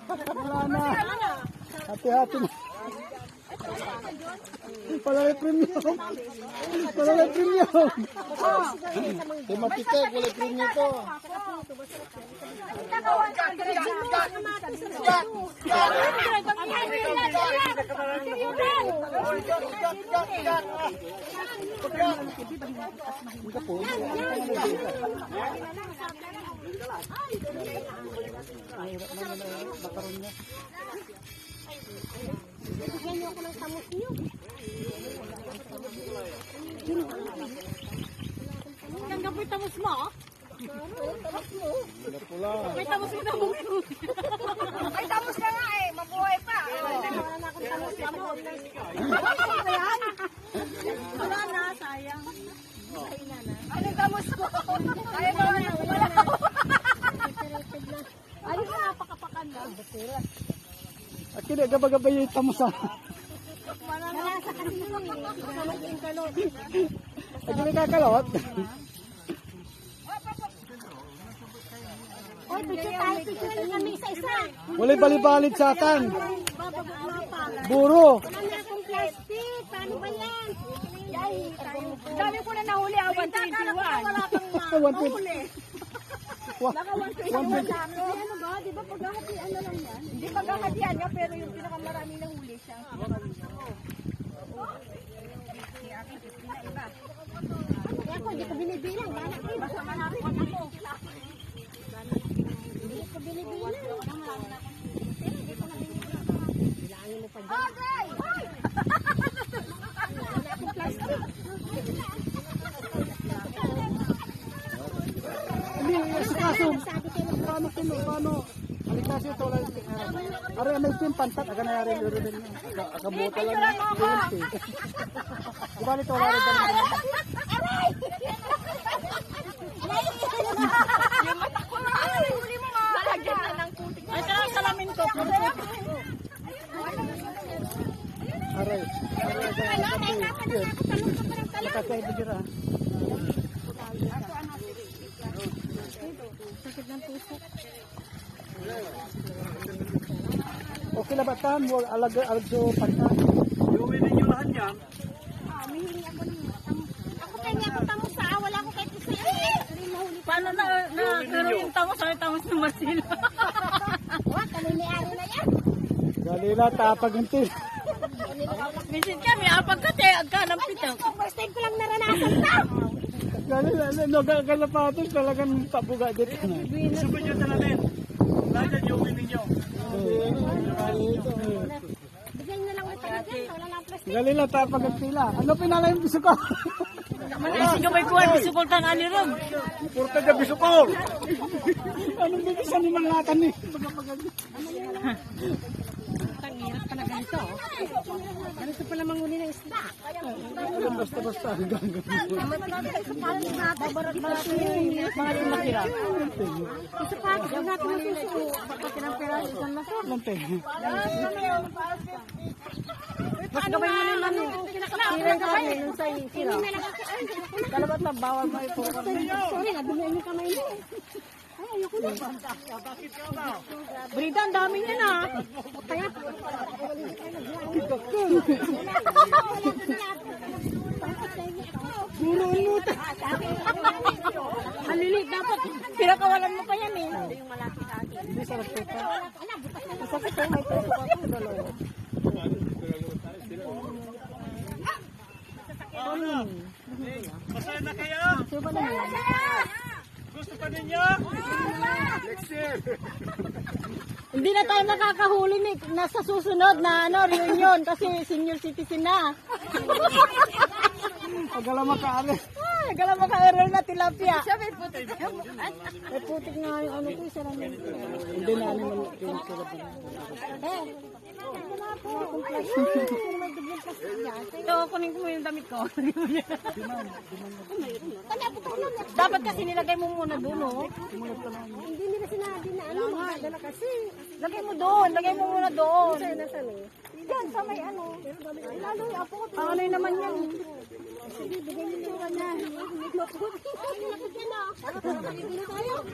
Wala na. Hati-hati na. Palay premium. Palay premium. Di mapitek, walay premium to. Bigyan niyo ako ng tamos niyo. Tanggap mo yung tamos mo? May tamos mo na buto. May tamos ka nga eh. Mabuhay pa. Wala na, sayang. Anong tamos ko? Kaya mo na wala. Ayun na, napakapakan na. At kini gabagabay yung tamusa. Wala sa kanila eh. Kasama yung kalot. At kini kakalot. Oy, picture tayo. Picture kami isa-isa. Walay balibalit sa atin. Bababog na pa. Buro. Wala na akong plastic. Paano ba yan? Dami ko na nahuli. 121. Wala kang mahuli. Baka 121 lang. Ano ba? Di ba paghahatian na lang yan? Hindi paghahatian nga, pero yung pinakamaraming nahuli siya. Kaya ko, hindi ko binibilang. Basta manakuan ako. Hindi ko binibilang. Hindi ko na binibilang. Bilangin mo pa dyan. Okay! Wala akong plastic. Hindi, sa kaso. Paano? Alikasi ito lang. Ari, may pantat. Aga nangyari yung rin niya. Akabuta lang. Diba nito wala rin ba? Aray! Yung mata ko na. Huli mo nga. Malagyan na ng putik. Ay, sarang salamin ko. Aray. Nakasay ba dira? Sakit ng puso. Okay na ba tan? Alag so pantat. Iuwi ninyo lahat yan. Mihingi ako ng tamos. Ako kaya ako tamos sa wala ko kahit isa. Paano na pero yung tamos ay tamos ng Marcelo? What? Kanini-ari na yan. Galila tapagunti. Visit kami, apag ka te, agka ng pito. First time ko lang naranasan na. Galila, no galapatos talagang pabuga dito na. Isubo nyo talamin. Lahat yan iuwi ninyo. Bigyan na lang ulit talaga. Wala lang plastic. Galila tapagunti la. Ano pinala yung biso ko? Isig ka may kuwan, bisukultan alirom. Purta ka bisukol. Anong bigisan ni mangatan ni? Tangirat pa na ganito. Ganito pala manguli ng isda. Basta-basta. Mga limang kira. Isa pa, kung natin ang suso. Baka pinang-pera isang maso. Lante. Mas gabay mo naman yung kirang kami nung sa kira. Kalabat na bawal mo ito. Sorry, nadumihan yung kamay mo. Ay, ayoko na. Brida, ang dami niya na. Kaya, Ang lilit dapat. Pinakawalan mo pa yan eh. Hindi sarap ito. Masakit tayo, may peso pa ako. Dalawa. Masaya na kayo? Gusto pa ninyo? Next year. Hindi na tayo makakahuli ni nasa susunod na reunion kasi senior citizen na. Pagala makaari. Nagala maka-error na tilapia. sabi po tayo. May putik nga yung ano ko, isa lang. Hindi na ano man yung sarap. Ito, kunin ko mo yung damit ko. Dapat kasi nilagay mo muna doon, oh. Hindi nila sinabi na ano, magdala kasi. Lagay mo doon, lagay mo muna doon. Nasaan eh? Diyan, sa may ano. Ay, lalo yung apo ko. Ang ano naman yan. Sige, bigyan niyo yung kanya. Ay, lapit yan ah. Hindi na tayo.